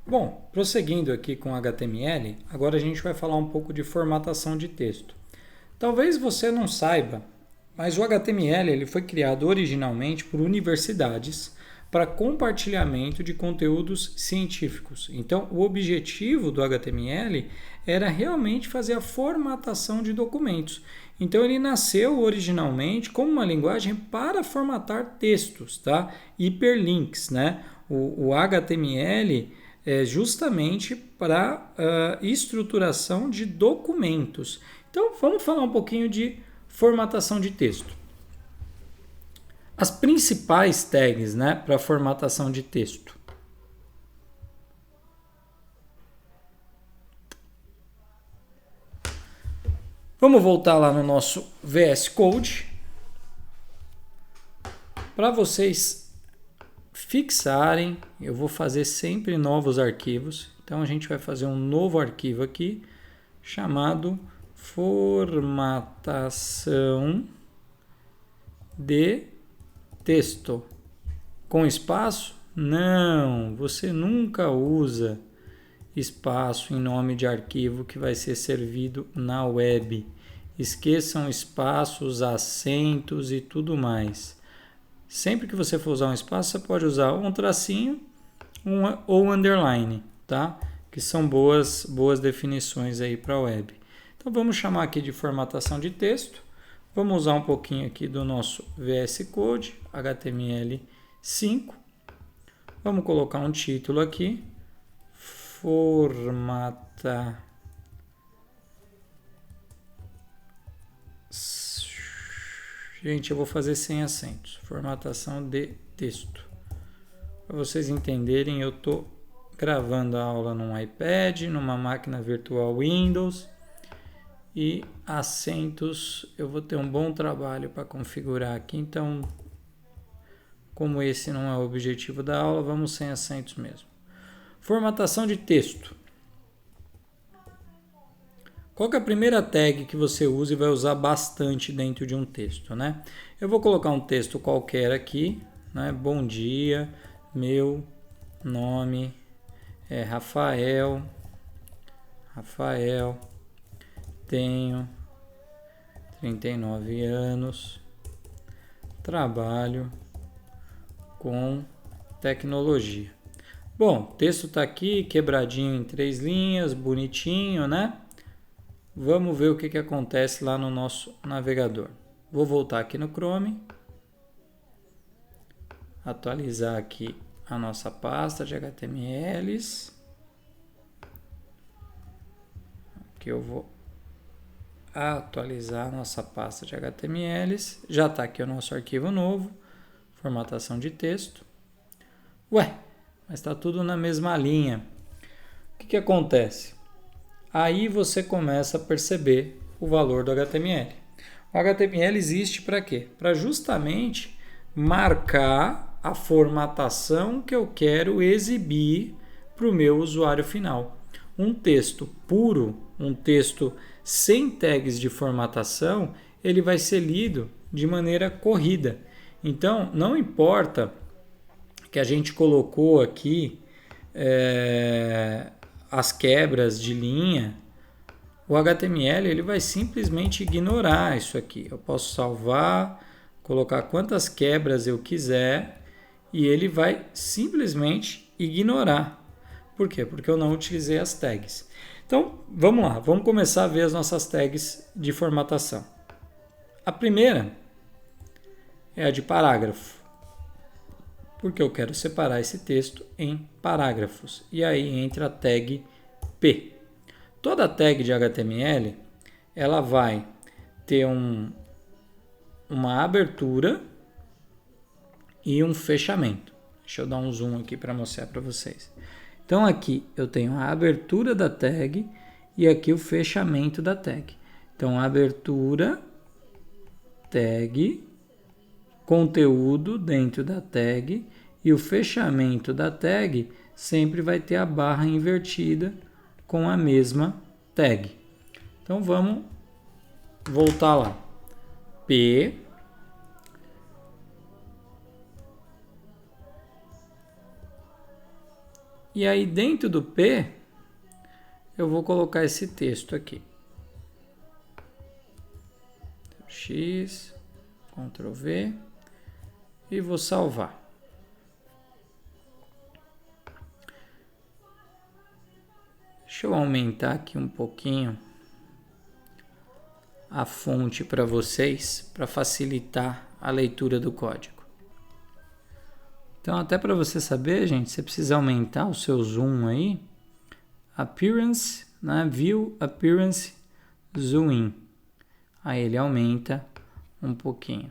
Bom, prosseguindo aqui com HTML, agora a gente vai falar um pouco de formatação de texto. Talvez você não saiba, mas o HTML ele foi criado originalmente por universidades para compartilhamento de conteúdos científicos. Então, o objetivo do HTML era realmente fazer a formatação de documentos. Então, ele nasceu originalmente como uma linguagem para formatar textos, tá? Hiperlinks, né? O HTML é justamente para estruturação de documentos. Então, vamos falar um pouquinho de formatação de texto. As principais tags, né, para formatação de texto. Vamos voltar lá no nosso VS Code para vocês fixarem. Eu vou fazer sempre novos arquivos. Então a gente vai fazer um novo arquivo aqui chamado formatação de texto. Com espaço? Não, você nunca usa espaço em nome de arquivo que vai ser servido na web. Esqueçam espaços, acentos e tudo mais. Sempre que você for usar um espaço, você pode usar um tracinho ou underline, tá? Que são boas definições aí para a web. Então vamos chamar aqui de formatação de texto. Vamos usar um pouquinho aqui do nosso VS Code, HTML5. Vamos colocar um título aqui. Formata. Gente, eu vou fazer sem acentos. Formatação de texto. Para vocês entenderem, eu estou gravando a aula num iPad, numa máquina virtual Windows. E acentos, eu vou ter um bom trabalho para configurar aqui. Então, como esse não é o objetivo da aula, vamos sem acentos mesmo. Formatação de texto. Qual que é a primeira tag que você usa e vai usar bastante dentro de um texto, né? Eu vou colocar um texto qualquer aqui, né? Bom dia, meu nome é Rafael. Tenho 39 anos, trabalho com tecnologia. Bom, o texto está aqui, quebradinho em 3 linhas, bonitinho, né? Vamos ver o que acontece lá no nosso navegador. Vou voltar aqui no Chrome, atualizar aqui a nossa pasta de HTMLs. Aqui eu vou atualizar a nossa pasta de HTMLs. Já está aqui o nosso arquivo novo, formatação de texto. Ué, mas está tudo na mesma linha. O que acontece? Aí você começa a perceber o valor do HTML. O HTML existe para quê? Para justamente marcar a formatação que eu quero exibir para o meu usuário final. Um texto puro, um texto sem tags de formatação, ele vai ser lido de maneira corrida. Então, não importa que a gente colocou aqui as quebras de linha, o HTML ele vai simplesmente ignorar isso aqui. Eu posso salvar, colocar quantas quebras eu quiser e ele vai simplesmente ignorar. Por quê? Porque eu não utilizei as tags. Então, vamos lá, vamos começar a ver as nossas tags de formatação. A primeira é a de parágrafo, porque eu quero separar esse texto em parágrafos. E aí entra a tag P. Toda tag de HTML, ela vai ter uma abertura e um fechamento. Deixa eu dar um zoom aqui para mostrar para vocês. Então aqui eu tenho a abertura da tag e aqui o fechamento da tag. Então abertura, tag, conteúdo dentro da tag e o fechamento da tag sempre vai ter a barra invertida com a mesma tag. Então vamos voltar lá. P, E aí dentro do P, eu vou colocar esse texto aqui. X, Ctrl V, e vou salvar. Deixa eu aumentar aqui um pouquinho a fonte para vocês, para facilitar a leitura do código. Então, até para você saber, gente, você precisa aumentar o seu zoom aí. Appearance, né? View Appearance Zoom In. Aí ele aumenta um pouquinho.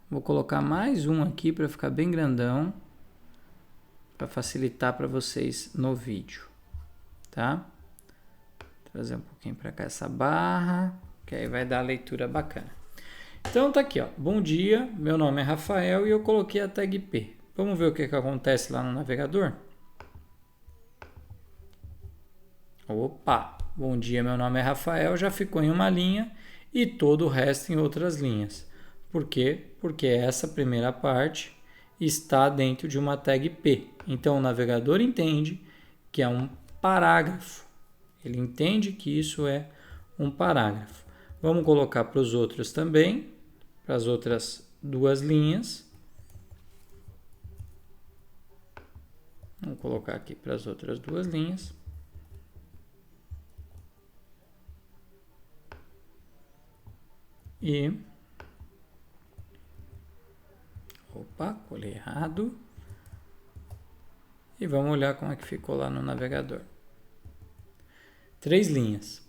Vou colocar mais um aqui para ficar bem grandão, para facilitar para vocês no vídeo, tá? Trazer um pouquinho para cá essa barra, que aí vai dar a leitura bacana. Então tá aqui, ó. Bom dia, meu nome é Rafael e eu coloquei a tag P. Vamos ver o que acontece lá no navegador? Opa! Bom dia, meu nome é Rafael, já ficou em uma linha e todo o resto em outras linhas. Por quê? Porque essa primeira parte está dentro de uma tag P. Então o navegador entende que é um parágrafo. Ele entende que isso é um parágrafo. Vamos colocar para os outros também, para as outras duas linhas. Vamos colocar aqui para as outras duas linhas. E... Opa, colei errado. E vamos olhar como é que ficou lá no navegador. 3 linhas.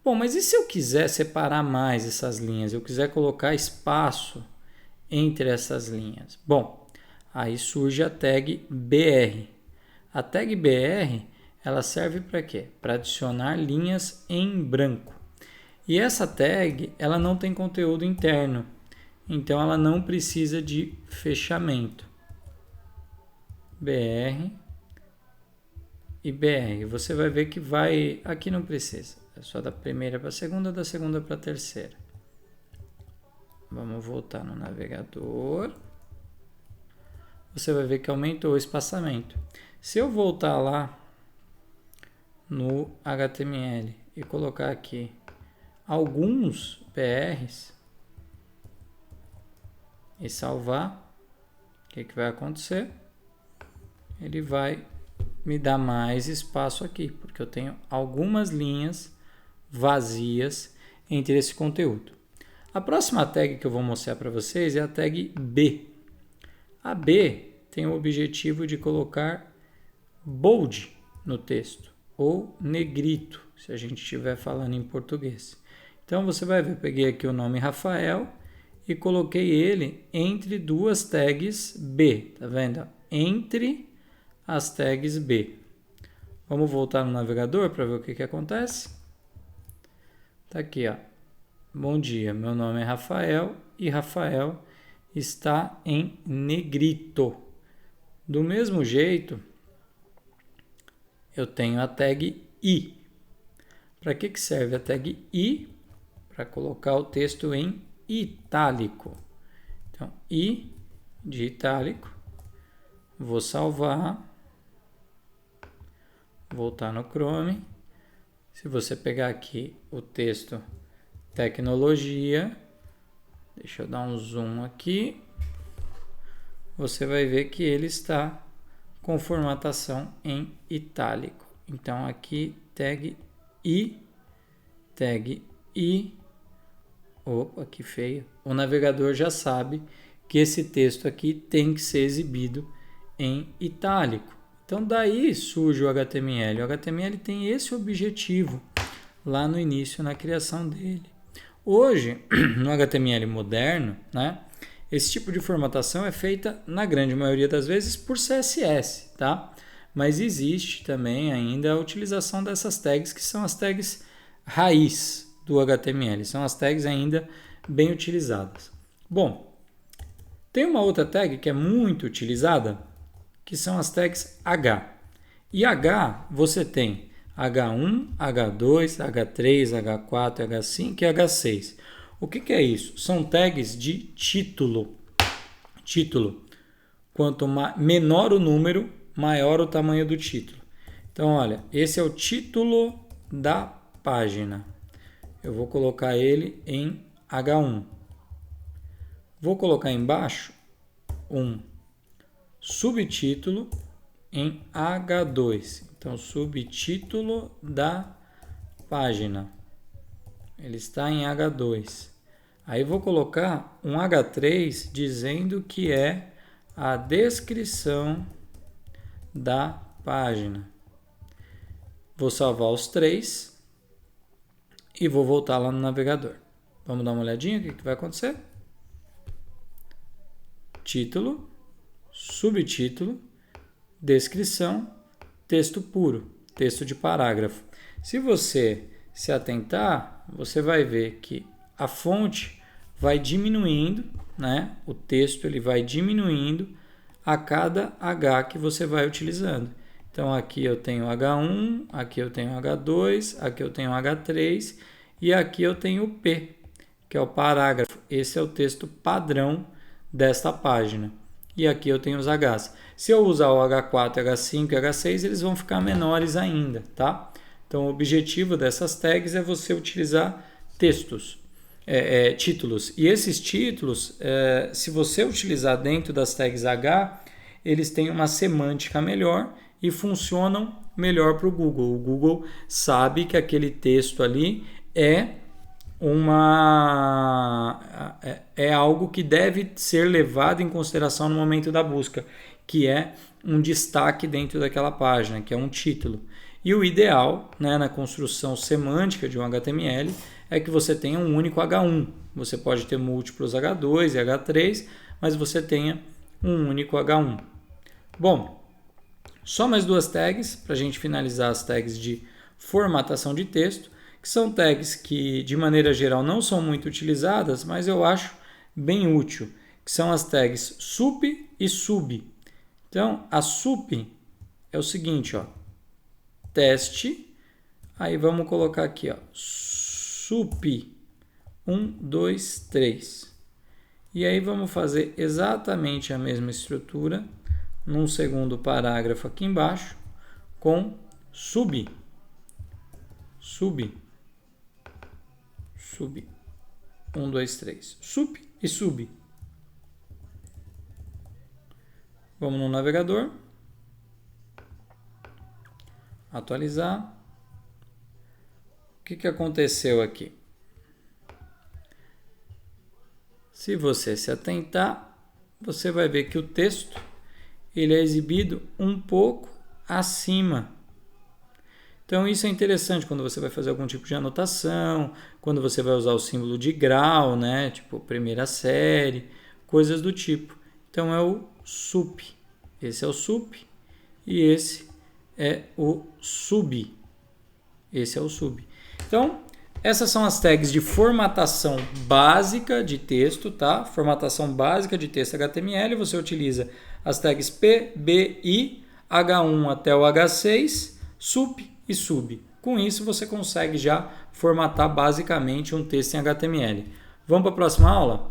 Bom, mas e se eu quiser separar mais essas linhas? Eu quiser colocar espaço entre essas linhas? Bom, aí surge a tag BR. A tag BR, ela serve para quê? Para adicionar linhas em branco. E essa tag, ela não tem conteúdo interno. Então, ela não precisa de fechamento. BR e BR. Você vai ver que vai... Aqui não precisa. É só da primeira para a segunda, da segunda para a terceira. Vamos voltar no navegador. Você vai ver que aumentou o espaçamento. Se eu voltar lá no HTML e colocar aqui alguns BRs e salvar, o que vai acontecer? Ele vai me dar mais espaço aqui, porque eu tenho algumas linhas vazias entre esse conteúdo. A próxima tag que eu vou mostrar para vocês é a tag B. A B tem o objetivo de colocar bold no texto, ou negrito, se a gente estiver falando em português. Então você vai ver, eu peguei aqui o nome Rafael e coloquei ele entre duas tags B, tá vendo? Entre as tags B. Vamos voltar no navegador para ver o que acontece. Tá aqui, ó. Bom dia, meu nome é Rafael e Rafael está em negrito. Do mesmo jeito, eu tenho a tag I. Para que serve a tag I? Para colocar o texto em itálico. Então, I de itálico. Vou salvar. Voltar no Chrome. Se você pegar aqui o texto tecnologia, deixa eu dar um zoom aqui, você vai ver que ele está com formatação em itálico. Então aqui tag I, opa, que feio. O navegador já sabe que esse texto aqui tem que ser exibido em itálico. Então daí surge o HTML. O HTML tem esse objetivo lá no início, na criação dele. Hoje, no HTML moderno, né, esse tipo de formatação é feita, na grande maioria das vezes, por CSS, tá? Mas existe também ainda a utilização dessas tags, que são as tags raiz do HTML. São as tags ainda bem utilizadas. Bom, tem uma outra tag que é muito utilizada, que são as tags H. E H, você tem H1, H2, H3, H4, H5 e H6. O que é isso? São tags de título. Título. Quanto menor o número, maior o tamanho do título. Então, olha, esse é o título da página. Eu vou colocar ele em H1. Vou colocar embaixo um subtítulo em H2. Então, subtítulo da página. Ele está em H2. Aí vou colocar um H3 dizendo que é a descrição da página. Vou salvar os 3 e vou voltar lá no navegador. Vamos dar uma olhadinha o que vai acontecer? Título, subtítulo, descrição, texto puro, texto de parágrafo. Se você se atentar, você vai ver que a fonte vai diminuindo, né? O texto ele vai diminuindo a cada H que você vai utilizando. Então aqui eu tenho H1, aqui eu tenho H2, aqui eu tenho H3 e aqui eu tenho o P, que é o parágrafo. Esse é o texto padrão desta página. E aqui eu tenho os Hs. Se eu usar o H4, H5 e H6, eles vão ficar menores ainda, tá? Então o objetivo dessas tags é você utilizar textos, títulos. E esses títulos, se você utilizar dentro das tags H, eles têm uma semântica melhor e funcionam melhor para o Google. O Google sabe que aquele texto ali é algo que deve ser levado em consideração no momento da busca, que é um destaque dentro daquela página, que é um título. E o ideal, né, na construção semântica de um HTML é que você tenha um único H1. Você pode ter múltiplos H2 e H3, mas você tenha um único H1. Bom, só mais 2 tags para a gente finalizar as tags de formatação de texto, que são tags que de maneira geral não são muito utilizadas, mas eu acho bem útil, que são as tags sup e sub. Então, a sup é o seguinte, ó, teste, aí vamos colocar aqui, ó, sup 1, 2, 3. E aí vamos fazer exatamente a mesma estrutura num segundo parágrafo aqui embaixo com sub. Sub 1, 2, 3. Sup e sub. Vamos no navegador. Atualizar. O que aconteceu aqui? Se você se atentar, você vai ver que o texto ele é exibido um pouco acima. Então isso é interessante quando você vai fazer algum tipo de anotação, quando você vai usar o símbolo de grau, né? Tipo primeira série, coisas do tipo. Então é o sup. Esse é o sup e esse é o sub. Esse é o sub. Então, essas são as tags de formatação básica de texto, tá? Formatação básica de texto HTML. Você utiliza as tags P, B, I, H1 até o H6, sup e sub. Com isso, você consegue já formatar basicamente um texto em HTML. Vamos para a próxima aula?